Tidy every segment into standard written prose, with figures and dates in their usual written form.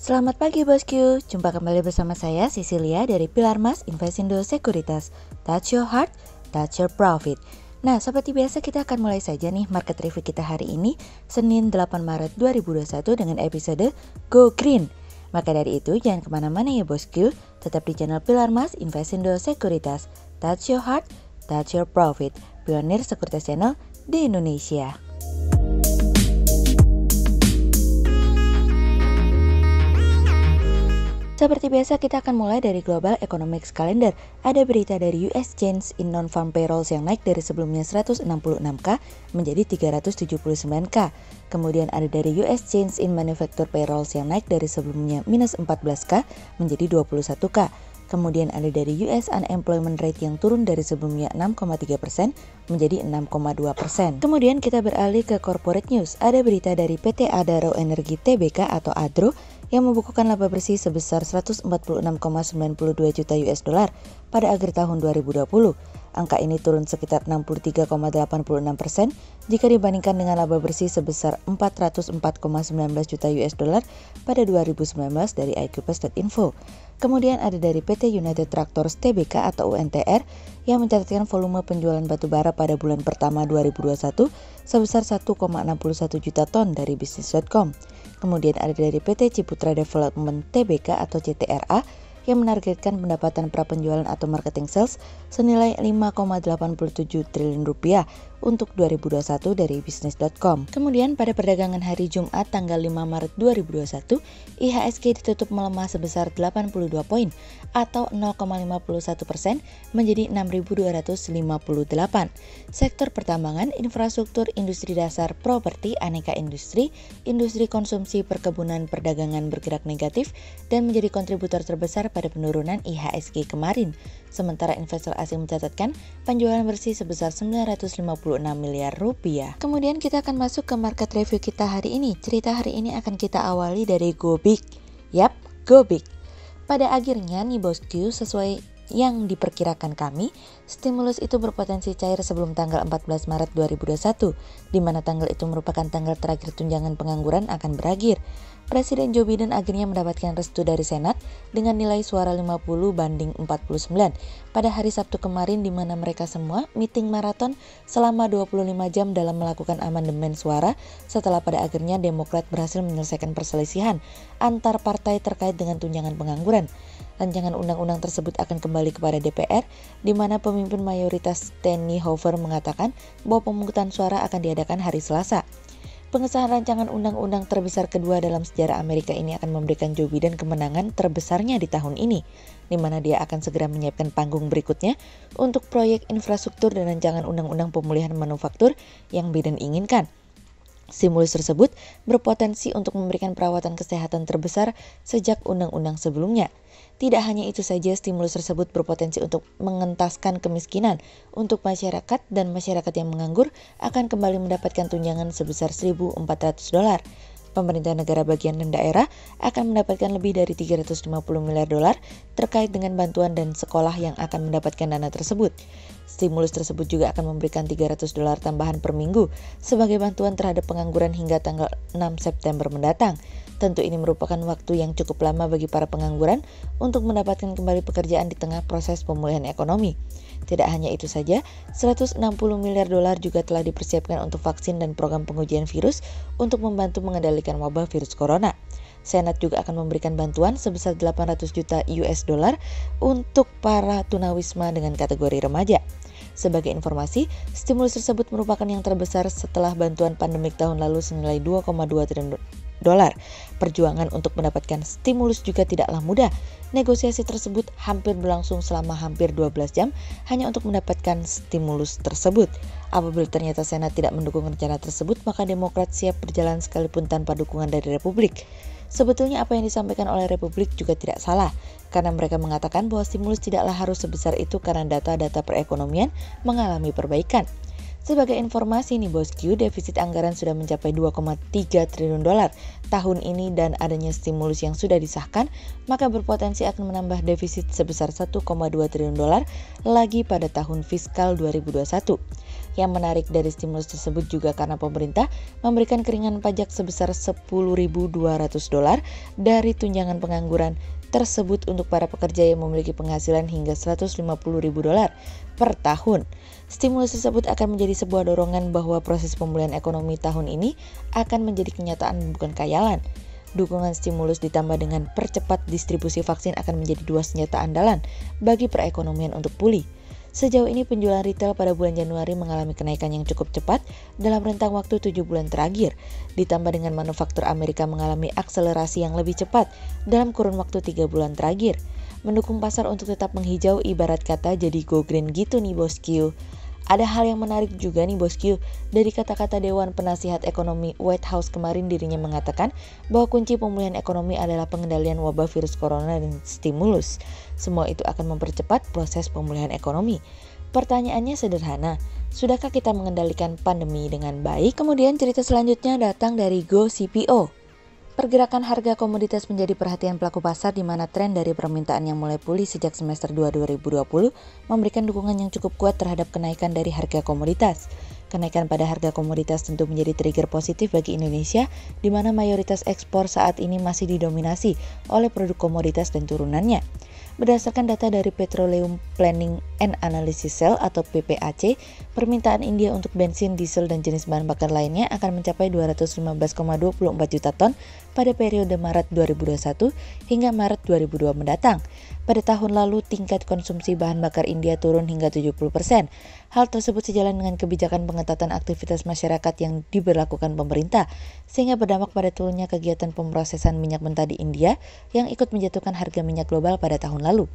Selamat pagi bosku, jumpa kembali bersama saya Cecilia dari Pilar Mas Investindo Sekuritas. Touch your heart, touch your profit. Nah, seperti biasa kita akan mulai saja nih market review kita hari ini, Senin 8 Maret 2021 dengan episode Go Green. Maka dari itu jangan kemana-mana ya bosku, tetap di channel Pilar Mas Investindo Sekuritas. Touch your heart, touch your profit. Pionir Sekuritas Channel di Indonesia. Seperti biasa kita akan mulai dari Global Economics Calendar. Ada berita dari US Change in Non-Farm Payrolls yang naik dari sebelumnya 166k menjadi 379k. Kemudian ada dari US Change in Manufacture Payrolls yang naik dari sebelumnya minus 14k menjadi 21k. Kemudian ada dari US Unemployment Rate yang turun dari sebelumnya 6,3% menjadi 6,2%. Kemudian kita beralih ke Corporate News. Ada berita dari PT Adaro Energi Tbk atau ADRO yang membukukan laba bersih sebesar 146,92 juta US dollar pada akhir tahun 2020. Angka ini turun sekitar 63,86% jika dibandingkan dengan laba bersih sebesar 404,19 juta US dollar pada 2019 dari iqbus.info. Kemudian ada dari PT United Tractors Tbk atau UNTR yang mencatatkan volume penjualan batu bara pada bulan pertama 2021 sebesar 1,61 juta ton dari bisnis.com. Kemudian ada dari PT Ciputra Development Tbk atau CTRA yang menargetkan pendapatan prapenjualan atau marketing sales senilai 5,87 triliun rupiah untuk 2021 dari bisnis.com. Kemudian pada perdagangan hari Jumat tanggal 5 Maret 2021, IHSG ditutup melemah sebesar 82 poin atau 0,51% menjadi 6.258. Sektor pertambangan, infrastruktur, industri dasar, properti, aneka industri, industri konsumsi, perkebunan, perdagangan bergerak negatif dan menjadi kontributor terbesar pada penurunan IHSG kemarin. Sementara investor asing mencatatkan penjualan bersih sebesar 956 miliar rupiah. Kemudian kita akan masuk ke market review kita hari ini. Cerita hari ini akan kita awali dari Go Big. Yap, Go Big. Pada akhirnya nih bosku, sesuai yang diperkirakan kami, stimulus itu berpotensi cair sebelum tanggal 14 Maret 2021, di mana tanggal itu merupakan tanggal terakhir tunjangan pengangguran akan berakhir. Presiden Joe Biden akhirnya mendapatkan restu dari Senat dengan nilai suara 50 banding 49 pada hari Sabtu kemarin, di mana mereka semua meeting maraton selama 25 jam dalam melakukan amandemen suara setelah pada akhirnya Demokrat berhasil menyelesaikan perselisihan antar partai terkait dengan tunjangan pengangguran. Rancangan undang-undang tersebut akan kembali kepada DPR, di mana pemimpin mayoritas Steny Hoever mengatakan bahwa pemungutan suara akan diadakan hari Selasa. Pengesahan rancangan undang-undang terbesar kedua dalam sejarah Amerika ini akan memberikan Joe Biden kemenangan terbesarnya di tahun ini, di mana dia akan segera menyiapkan panggung berikutnya untuk proyek infrastruktur dan rancangan undang-undang pemulihan manufaktur yang Biden inginkan. Stimulus tersebut berpotensi untuk memberikan perawatan kesehatan terbesar sejak undang-undang sebelumnya. Tidak hanya itu saja, stimulus tersebut berpotensi untuk mengentaskan kemiskinan untuk masyarakat, dan masyarakat yang menganggur akan kembali mendapatkan tunjangan sebesar $1.400. Pemerintah negara bagian dan daerah akan mendapatkan lebih dari $350 miliar terkait dengan bantuan dan sekolah yang akan mendapatkan dana tersebut. Stimulus tersebut juga akan memberikan $300 tambahan per minggu sebagai bantuan terhadap pengangguran hingga tanggal 6 September mendatang. Tentu ini merupakan waktu yang cukup lama bagi para pengangguran untuk mendapatkan kembali pekerjaan di tengah proses pemulihan ekonomi. Tidak hanya itu saja, $160 miliar juga telah dipersiapkan untuk vaksin dan program pengujian virus untuk membantu mengendalikan wabah virus corona. Senat juga akan memberikan bantuan sebesar 800 juta US dollar untuk para tunawisma dengan kategori remaja. Sebagai informasi, stimulus tersebut merupakan yang terbesar setelah bantuan pandemik tahun lalu senilai 2,2 triliun dolar. Perjuangan untuk mendapatkan stimulus juga tidaklah mudah. Negosiasi tersebut hampir berlangsung selama hampir 12 jam hanya untuk mendapatkan stimulus tersebut. Apabila ternyata Senat tidak mendukung rencana tersebut, maka Demokrat siap berjalan sekalipun tanpa dukungan dari Republik. Sebetulnya apa yang disampaikan oleh Republik juga tidak salah, karena mereka mengatakan bahwa stimulus tidaklah harus sebesar itu karena data-data perekonomian mengalami perbaikan. Sebagai informasi nih bosku, defisit anggaran sudah mencapai 2,3 triliun dolar tahun ini, dan adanya stimulus yang sudah disahkan, maka berpotensi akan menambah defisit sebesar 1,2 triliun dolar lagi pada tahun fiskal 2021. Yang menarik dari stimulus tersebut juga karena pemerintah memberikan keringanan pajak sebesar $10.200 dari tunjangan pengangguran tersebut untuk para pekerja yang memiliki penghasilan hingga $150.000 per tahun. Stimulus tersebut akan menjadi sebuah dorongan bahwa proses pemulihan ekonomi tahun ini akan menjadi kenyataan bukan khayalan. Dukungan stimulus ditambah dengan percepat distribusi vaksin akan menjadi dua senjata andalan bagi perekonomian untuk pulih. Sejauh ini penjualan retail pada bulan Januari mengalami kenaikan yang cukup cepat dalam rentang waktu 7 bulan terakhir, ditambah dengan manufaktur Amerika mengalami akselerasi yang lebih cepat dalam kurun waktu 3 bulan terakhir. Mendukung pasar untuk tetap menghijau ibarat kata jadi go green gitu nih bosku. Ada hal yang menarik juga nih bosku, dari kata-kata Dewan Penasihat Ekonomi White House kemarin dirinya mengatakan bahwa kunci pemulihan ekonomi adalah pengendalian wabah virus corona dan stimulus. Semua itu akan mempercepat proses pemulihan ekonomi. Pertanyaannya sederhana, sudahkah kita mengendalikan pandemi dengan baik? Kemudian cerita selanjutnya datang dari GoCPO. Pergerakan harga komoditas menjadi perhatian pelaku pasar di mana tren dari permintaan yang mulai pulih sejak semester 2 2020 memberikan dukungan yang cukup kuat terhadap kenaikan dari harga komoditas. Kenaikan pada harga komoditas tentu menjadi trigger positif bagi Indonesia di mana mayoritas ekspor saat ini masih didominasi oleh produk komoditas dan turunannya. Berdasarkan data dari Petroleum Planning and Analysis Cell atau PPAC, permintaan India untuk bensin, diesel, dan jenis bahan bakar lainnya akan mencapai 215,24 juta ton pada periode Maret 2021 hingga Maret 2022 mendatang. Pada tahun lalu, tingkat konsumsi bahan bakar India turun hingga 70%. Hal tersebut sejalan dengan kebijakan pengetatan aktivitas masyarakat yang diberlakukan pemerintah, sehingga berdampak pada turunnya kegiatan pemrosesan minyak mentah di India yang ikut menjatuhkan harga minyak global pada tahun lalu.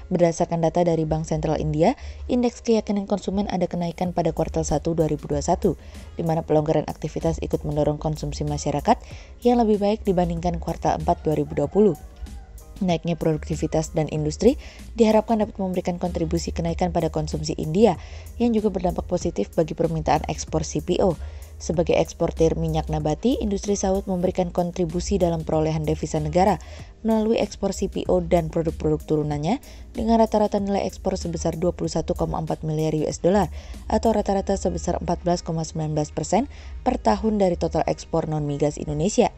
Berdasarkan data dari Bank Sentral India, indeks keyakinan konsumen ada kenaikan pada kuartal 1 2021, di mana pelonggaran aktivitas ikut mendorong konsumsi masyarakat yang lebih baik dibandingkan kuartal 4 2020. Naiknya produktivitas dan industri diharapkan dapat memberikan kontribusi kenaikan pada konsumsi India yang juga berdampak positif bagi permintaan ekspor CPO. Sebagai eksportir minyak nabati, industri sawit memberikan kontribusi dalam perolehan devisa negara melalui ekspor CPO dan produk-produk turunannya dengan rata-rata nilai ekspor sebesar 21,4 miliar US dollar atau rata-rata sebesar 14,19% per tahun dari total ekspor non-migas Indonesia.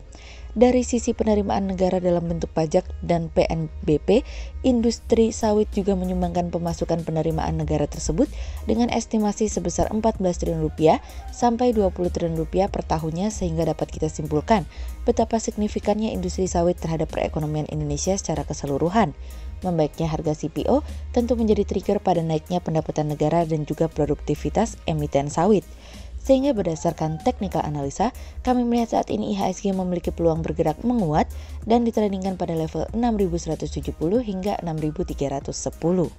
Dari sisi penerimaan negara dalam bentuk pajak dan PNBP, industri sawit juga menyumbangkan pemasukan penerimaan negara tersebut dengan estimasi sebesar 14 triliun rupiah sampai 20 triliun rupiah per tahunnya, sehingga dapat kita simpulkan betapa signifikannya industri sawit terhadap perekonomian Indonesia secara keseluruhan. Membaiknya harga CPO tentu menjadi trigger pada naiknya pendapatan negara dan juga produktivitas emiten sawit. Sehingga berdasarkan technical analisa, kami melihat saat ini IHSG memiliki peluang bergerak menguat dan ditradingkan pada level 6.170 hingga 6.310.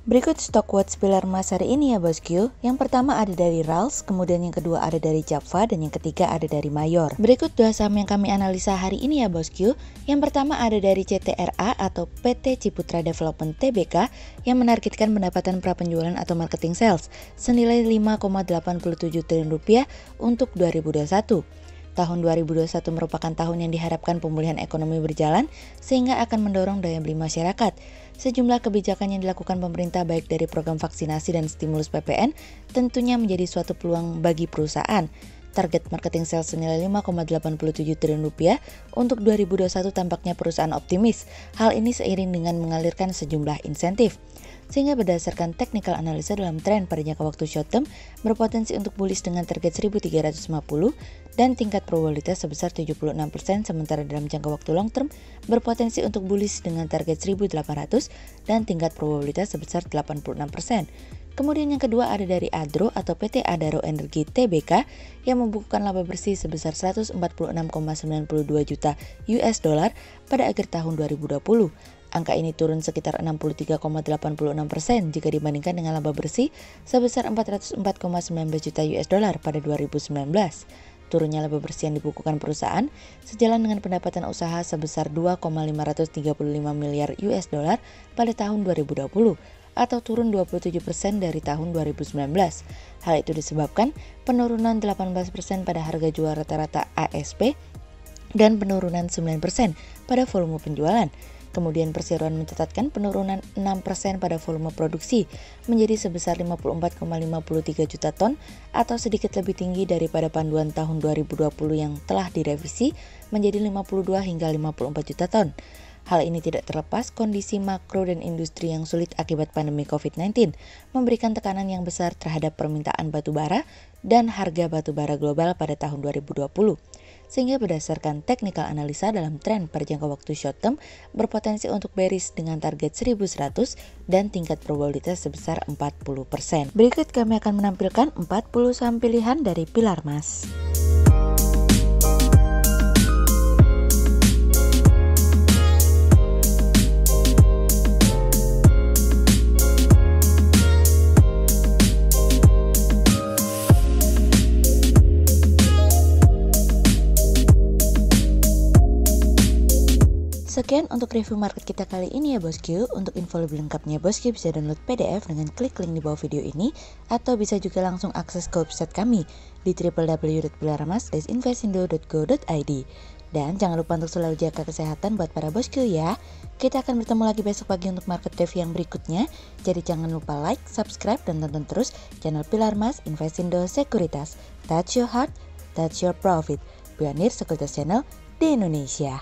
Berikut stock watch pilar emas hari ini ya bosku. Yang pertama ada dari RALS, kemudian yang kedua ada dari Java, dan yang ketiga ada dari Mayor. Berikut dua saham yang kami analisa hari ini ya bosku. Yang pertama ada dari CTRA atau PT Ciputra Development Tbk yang menargetkan pendapatan prapenjualan atau marketing sales senilai 5,87 triliun rupiah untuk 2021. Tahun 2021 merupakan tahun yang diharapkan pemulihan ekonomi berjalan sehingga akan mendorong daya beli masyarakat. Sejumlah kebijakan yang dilakukan pemerintah baik dari program vaksinasi dan stimulus PPN tentunya menjadi suatu peluang bagi perusahaan. Target marketing sales senilai 5,87 triliun rupiah untuk 2021 tampaknya perusahaan optimis. Hal ini seiring dengan mengalirkan sejumlah insentif. Sehingga berdasarkan technical analisa dalam tren pada jangka waktu short term berpotensi untuk bullish dengan target 1350 dan tingkat probabilitas sebesar 76%, sementara dalam jangka waktu long term berpotensi untuk bullish dengan target 1800 dan tingkat probabilitas sebesar 86%. Kemudian yang kedua ada dari Adro atau PT Adaro Energi Tbk yang membukukan laba bersih sebesar 146,92 juta US dollar pada akhir tahun 2020. Angka ini turun sekitar 63,86% jika dibandingkan dengan laba bersih sebesar 404,19 juta US dollar pada 2019. Turunnya laba bersih yang dibukukan perusahaan sejalan dengan pendapatan usaha sebesar 2,535 miliar US dollar pada tahun 2020 atau turun 27% dari tahun 2019. Hal itu disebabkan penurunan 18% pada harga jual rata-rata ASP dan penurunan 9% pada volume penjualan. Kemudian Perseroan mencatatkan penurunan 6% pada volume produksi menjadi sebesar 54,53 juta ton atau sedikit lebih tinggi daripada panduan tahun 2020 yang telah direvisi menjadi 52 hingga 54 juta ton. Hal ini tidak terlepas kondisi makro dan industri yang sulit akibat pandemi COVID-19, memberikan tekanan yang besar terhadap permintaan batu bara dan harga batu bara global pada tahun 2020. Sehingga berdasarkan technical analisa dalam tren per jangka waktu short term berpotensi untuk bearish dengan target 1100 dan tingkat probabilitas sebesar 40%. Berikut kami akan menampilkan 40 saham pilihan dari Pilar Mas. Sekian untuk review market kita kali ini ya bosku. Untuk info lebih lengkapnya bosku bisa download PDF dengan klik link di bawah video ini, atau bisa juga langsung akses ke website kami di www.pilarmas-investindo.go.id. Dan jangan lupa untuk selalu jaga kesehatan buat para bosku ya. Kita akan bertemu lagi besok pagi untuk market review yang berikutnya. Jadi jangan lupa like, subscribe, dan tonton terus channel Pilar Mas Investindo Sekuritas. Touch your heart, touch your profit. Pionir Sekuritas Channel di Indonesia.